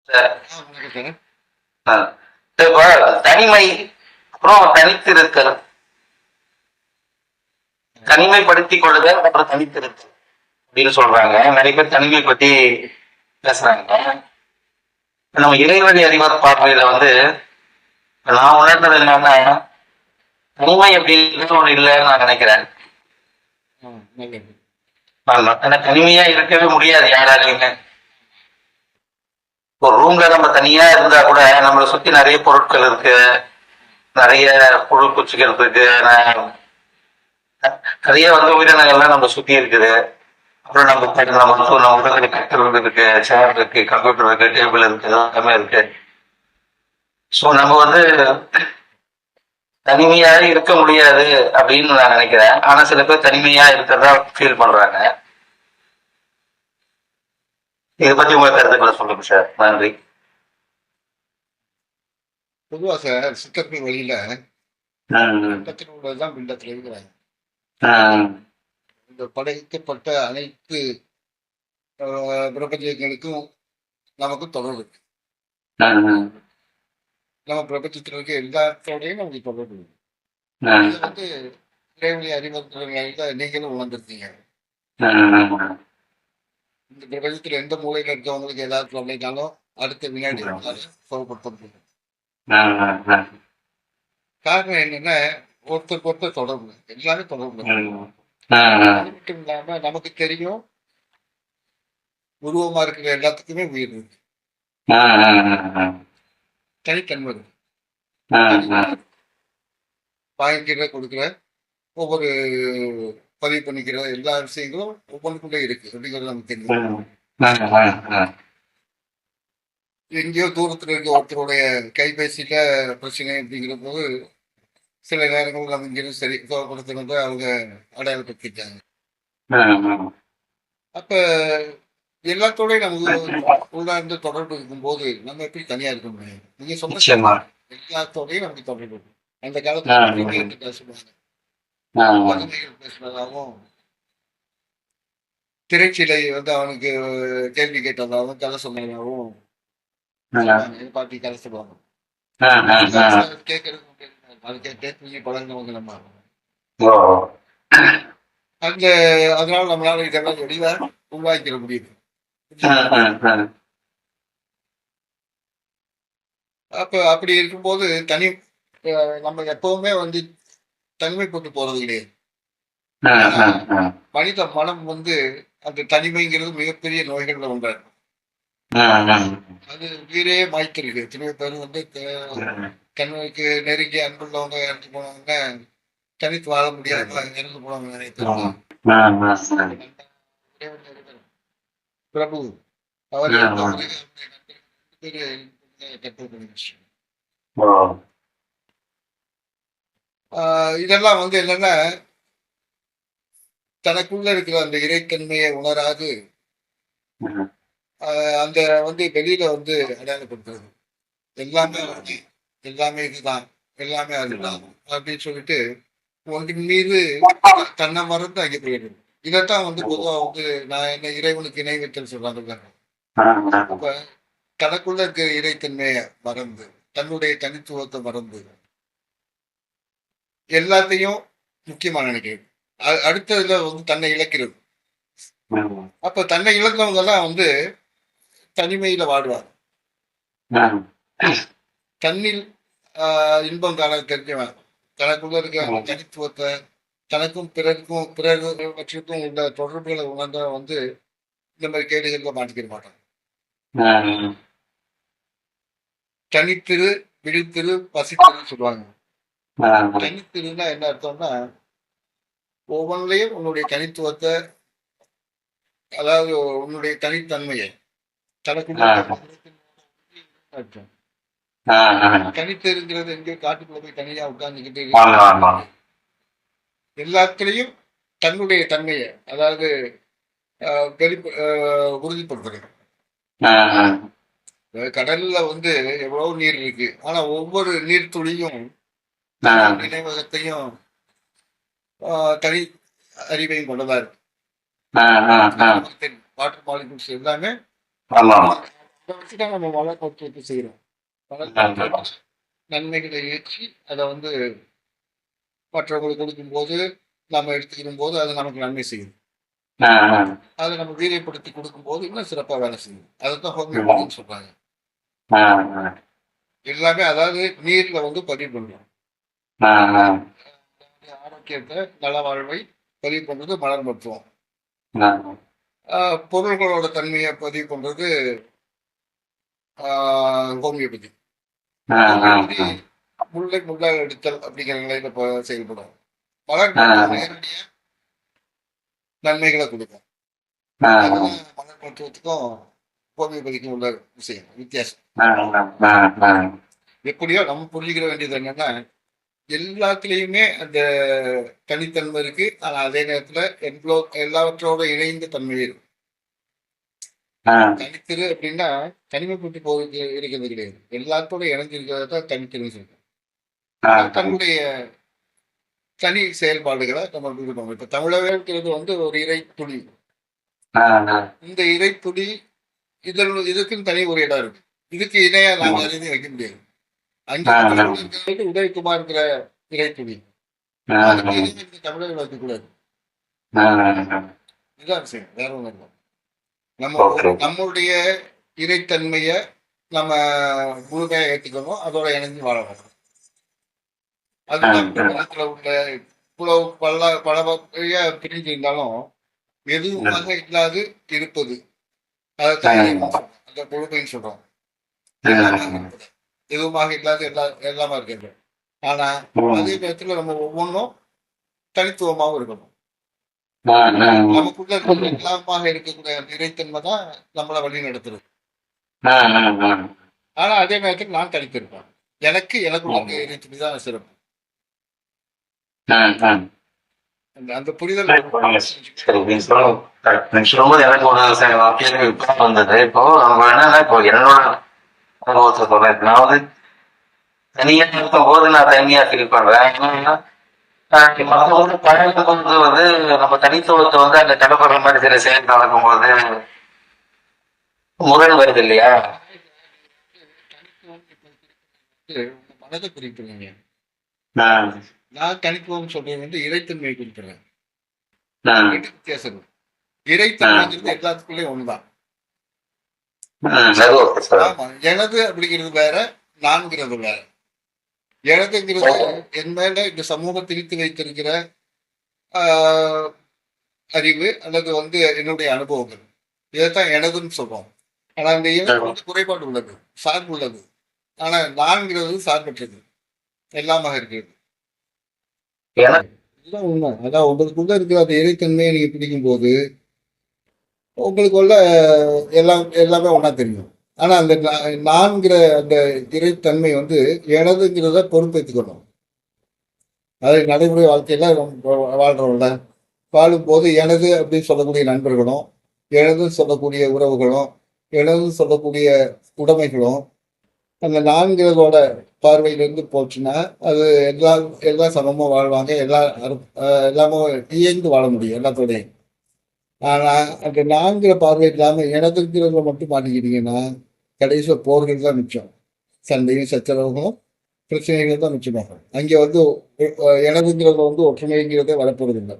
Sir. இப்போ தனிமை அப்புறம் தனித்திருத்தல், தனிமைப்படுத்திக் கொள்ளுதல் அப்புறம் தனித்திருத்தல் அப்படின்னு சொல்றாங்க. நிறைய பேர் தனிமை பத்தி பேசுறாங்க. நம்ம இறைவழி அறிவார் பார்வையில நான் உணர்ந்தது என்னன்னா, தனிமை அப்படின்றது ஒண்ணு இல்லைன்னு நான் நினைக்கிறேன். ஆமா, ஏன்னா தனிமையா இருக்கவே முடியாது யாராலையுமே. ஒரு ரூம்ல நம்ம தனியா இருந்தா கூட நம்மளை சுத்தி நிறைய பொருட்கள் இருக்கு, நிறைய புழு பூச்சிகள் இருக்கு, நிறைய உயிரினங்கள்லாம் நம்ம சுத்தி இருக்குது. அப்புறம் நம்ம உடலுக்கு கட்டில் இருக்கு, சேர் இருக்கு, கம்ப்யூட்டர் இருக்கு, டேபிள் இருக்கு, எல்லாமே இருக்கு. ஸோ நம்ம தனிமையா இருக்க முடியாது அப்படின்னு நான் நினைக்கிறேன். ஆனா சில பேர் தனிமையா இருக்கிறதா ஃபீல் பண்றாங்க. இதை பத்தி உங்க கருத்துக்களை சொல்லுங்க சார். நன்றி. பொதுவா சார் சித்தர்கள் வழியில பிண்டத்தில் உள்ளதுதான் பிண்டத்தில் இருக்கிறாங்க. இந்த படைக்கப்பட்ட அனைத்து பிரபஞ்சங்களுக்கும் நமக்கு தொடர்பு இருக்கு. நம்ம பிரபஞ்சத்தில் இருக்க எல்லாத்தோடையும் நமக்கு தொடர்பு இருக்கு. இது இறைவழி அறிவுறுத்தல்களை நீங்களும் உணர்ந்திருக்கீங்க. இந்த பிரபஞ்சத்தில் எந்த மூலையில இருக்கவங்களுக்கு ஏதாவது தொல்லைனாலும் அடுத்த வினாடி சொல்லப்படுத்த காரணம் என்னன்னா, ஒருத்தருக்கு ஒருத்தர் தொடர்பு, எல்லாமே தொடர்பு. அது மட்டும் இல்லாம நமக்கு தெரியும், உருவமா இருக்கிற எல்லாத்துக்குமே உயிர் இருக்கு, தனித்தன்மை இருக்கு. வாங்கிக்கிற கொடுக்குற ஒவ்வொரு பதிவு பண்ணிக்கிற எல்லா விஷயங்களும் ஒவ்வொன்றுக்குள்ளே இருக்கு அப்படிங்கிறது நமக்கு தெரியும். எங்கேயோ தூரத்தில் இருக்க ஒருத்தருடைய கைபேசியில பிரச்சனை அப்படிங்கிற போது சில நேரங்கள் நம்ம இங்கிருந்து சரி கோபப்படுத்த அவங்க அடையாளப்படுத்திட்டாங்க. அப்ப எல்லாத்தோடய நமக்கு உள்ளார்ந்து தொடர்பு இருக்கும்போது நம்ம எப்படி தனியா இருக்க முடியும்? நீங்க சொன்ன எல்லாத்தோடையும் நமக்கு தொடர்பு இருக்கும். அந்த காலத்துல பேசுவாங்க, பதுமைகள் பேசுனதாகவும், திரைச்சிலை அவனுக்கு கேள்வி கேட்டதாகவும், கதை சொன்னதாகவும் பாட்டி கதை சொல்லுவாங்க. கேட்கறது பழகினவங்க நம்ம. அதனால நம்மளால இதெல்லாம் எளிதா உருவாக்கிட முடியுது. அப்ப அப்படி இருக்கும்போது நம்ம எப்பவுமே தனிமைப்பட்டு போறது கிடையாது. மனித மனம் அந்த தனிமைங்கிறது மிகப்பெரிய நோய்கள்ல ஒன்றாரு. அது உயிரே மாய்த்திருக்கு. எத்தனையோ பேர் தன்னுக்கு நெருங்கி அன்புள்ளவங்க இறந்து போனவங்க தனித்து வாழ முடியாம இறந்து போனவங்க நிறைய பேர். பிரபு அவர் இதெல்லாம் என்னன்னா, தனக்குள்ள இருக்கிற அந்த இறைத்தன்மையை உணராது அந்த வெளியில அடையாளப்படுத்துறது எல்லாமே எல்லாமே இதுதான், எல்லாமே அதுதான் அப்படின்னு சொல்லிட்டு ஒன்றின் மீது தன்னை மறந்து அங்கே போயிடுது. இதைத்தான் பொதுவா நான் என்ன இறைவனுக்கு இணை வைத்தல் சொல்றாங்க. அப்ப தனக்குள்ள இருக்கிற இறைத்தன்மையை மறந்து, தன்னுடைய தனித்துவத்தை மறந்து எல்லாத்தையும் முக்கியமா நினைக்கிறது. அடுத்ததுல தன்னை இழக்கிறது. அப்ப தன்னை இழந்தவங்க எல்லாம் தனிமையில வாடுவார். தன்னில் இன்பம் காண தெரிஞ்சவன் தனக்குள்ள இருக்கிற தனித்துவத்தை, தனக்கும் பிறருக்கும் பிறருக்கும் உள்ள தொடர்புகளை உணர்ந்த இந்த மாதிரி கேடுகள்ல மாட்டிக்கிற மாட்டாங்க. தனித்திரு, விழித்திரு, பசித்திரு சொல்லுவாங்க. தனித்திருன்னா என்ன அர்த்தம்னா, ஒவ்வொன்றையும் உன்னுடைய தனித்துவத்தை, அதாவது உன்னுடைய தனித்தன்மையை தனக்குள்ள அர்த்தம். தனித்திருங்கிறது எங்கேயோ காட்டுக்குள்ள போய் தனியா உட்கார்ந்துக்கிட்டு எல்லாத்திலையும் தன்னுடைய தன்மையை, அதாவது உறுதிப்படுத்துறது. கடல்ல எவ்வளவு நீர் இருக்கு, ஆனா ஒவ்வொரு நீர் துளியும் நினைவகத்தையும் தனி அறிவையும் கொண்டதா இருக்கு. வாட்டர் மாலிகுல்ஸ் எல்லாமே இதை வச்சுதான் நம்ம மலர் மருத்துவத்தை செய்யறோம். மலர் மருத்துவம் நன்மைகளை ஏற்றி அதை வந்து மற்றவங்களுக்கு கொடுக்கும்போது, நம்ம எடுத்துக்கிடும் போது அது நமக்கு நன்மை செய்யுது. அதை நம்ம வீரியப்படுத்தி கொடுக்கும்போது இன்னும் சிறப்பாக வேலை செய்யும். அதைத்தான் ஹோமியோபதின்னு சொல்றாங்க. எல்லாமே அதாவது நீர்ல வந்து பதிவு பண்ணுறோம். ஆரோக்கியத்தை நலவாழ்வை பதிவு பண்றது மலர் மருத்துவம். பொருள்களோட தன்மையை பதிவு பண்றது ஹோமியோபதி. முல்லை முள்ளாக எடுத்தல் அப்படிங்கிற நிலையில செயல்படும். மலர் மருத்துவம் நேரடியா நன்மைகளை கொடுக்கும். மலர் மருத்துவத்துக்கும் ஹோமியோபதிக்கும் உள்ள விஷயம் வித்தியாசம். எப்படியோ நம்ம புரிஞ்சுக்கிற வேண்டியது என்னன்னா, எல்லாத்துலேயுமே அந்த தனித்தன்மை இருக்கு. ஆனா அதே நேரத்துல எல்லாவற்றோட இணைந்த தன்மை இருக்கு. தனித்திரு அப்படின்னா தனிமைப்பட்டு போகிறது இருக்கிறது கிடையாது. எல்லாத்தோட இணைஞ்சிருக்கிறத தான் தனித்திருன்னு சொல்றோம். தன்னுடைய தனி செயல்பாடுகளை நம்ம இருக்கணும். இப்ப தமிழக இருக்கிறது வந்து ஒரு இறை துளி. இந்த இறை துளி இதுக்குன்னு தனி ஒரு இடம் இருக்கு. இதுக்கு இணையா நாம எதையும் வைக்க முடியாது. அங்கே உதயகுமார்ங்கிற இறை துளி தமிழர்கள் வைக்கக்கூடாது. இதுதான் விஷயம், வேற ஒன்றும் இல்லை. நம்மளுடைய இறைத்தன்மைய நம்ம முழுமையா ஏற்றுக்கணும், அதோட இணைஞ்சு வாழணும். அதுதான் உள்ள இவ்வளவு பல வகையா பிரிஞ்சு இருந்தாலும் எதுவுமாக இல்லாது இருப்பது, அதைத்தான் அந்த முழுமைன்னு சொல்றோம். எதுவுமாக இல்லாத எல்லாமா இருக்கிறது. ஆனா அதே நேரத்துல நம்ம ஒவ்வொன்றும் தனித்துவமாகவும் இருக்கணும். நமக்குள்ள இருக்கிற எல்லாமாக இருக்கக்கூடிய இறைத்தன்மை தான் நம்மளை வழி நடத்துறது. ஆனா அதே நேரத்தில் நான் தனித்திருப்பேன். எனக்குள்ள இறைத்தன்மை தான் சிறப்பு. அந்த புரிதல் சொல்லும்போது எனக்கு ஒரு கேள்வி வந்தது. இப்போ நம்ம என்னன்னா, இப்போ என்னோட அனுபவத்தை சொல்றேன். நான் வந்து தனியா இருக்கும் போது நான் தனியா ஃபீல் பண்றேன். மற்றவங்க பழகும் போது வந்து நம்ம தனித்துவத்தை வந்து அந்த கடப்படுற மாதிரி சில செயல் நடக்கும் போது முரண் வருது இல்லையா? மனதை குறிப்பிடுங்க. நான் தனித்துவம் சொல்றது வந்து இறைத்தன்மையை குறிப்பிடுறேன். வித்தியாசம். இறைத்தன்மைங்கிறது எல்லாத்துக்குள்ளேயும் ஒண்ணுதான். ஆமா, எனது அப்படிங்கிறது வேற, நான்கிறது வேற. எனதுங்கிறது என் மேல இந்த சமூகம் திணித்து வைத்திருக்கிற அறிவு அல்லது வந்து என்னுடைய அனுபவங்கள், இதைத்தான் எனதுன்னு சொல்றோம். ஆனா இந்த எனக்கு வந்து குறைபாடு உள்ளது, சார்பு உள்ளது. ஆனா நான்கிறது சார்பற்றது, எல்லாமாக இருக்கிறது. இதுதான் உண்மை. அதான் உங்களுக்குள்ள இருக்கிற அந்த இறைத்தன்மையை நீங்க பிடிக்கும் போது உங்களுக்குள்ள எல்லாமே ஒன்றா தெரியும். ஆனால் அந்த நான்கிற அந்த இறைத்தன்மை வந்து எனதுங்கிறத பொறுப்பேற்றுக்கணும். அது நடைமுறை வாழ்க்கையில் வாழ்கிறோம்ல, வாழும்போது எனது அப்படின்னு சொல்லக்கூடிய நண்பர்களும், எனது சொல்லக்கூடிய உறவுகளும், எனது சொல்லக்கூடிய உடைமைகளும் அந்த நான்கிறதோட பார்வையிலேருந்து போச்சுன்னா அது எல்லாம் சமமாக வாழ்வாங்க. எல்லாமே இயந்து வாழ முடியும் எல்லாத்தோடையும். ஆனால் அந்த நான்கிற பார்வை இல்லாமல் எனதுங்கிறத மட்டும் மாட்டிக்கிட்டீங்கன்னா கடைசியில் போர்கள் தான் மிச்சம். சண்டையும் சச்சரவுகளும் பிரச்சனைகள் தான் மிச்சமாகும். அங்கே வந்து எனதுங்கிறத வந்து ஒற்றுமைங்கிறதே வரப்போறதில்லை.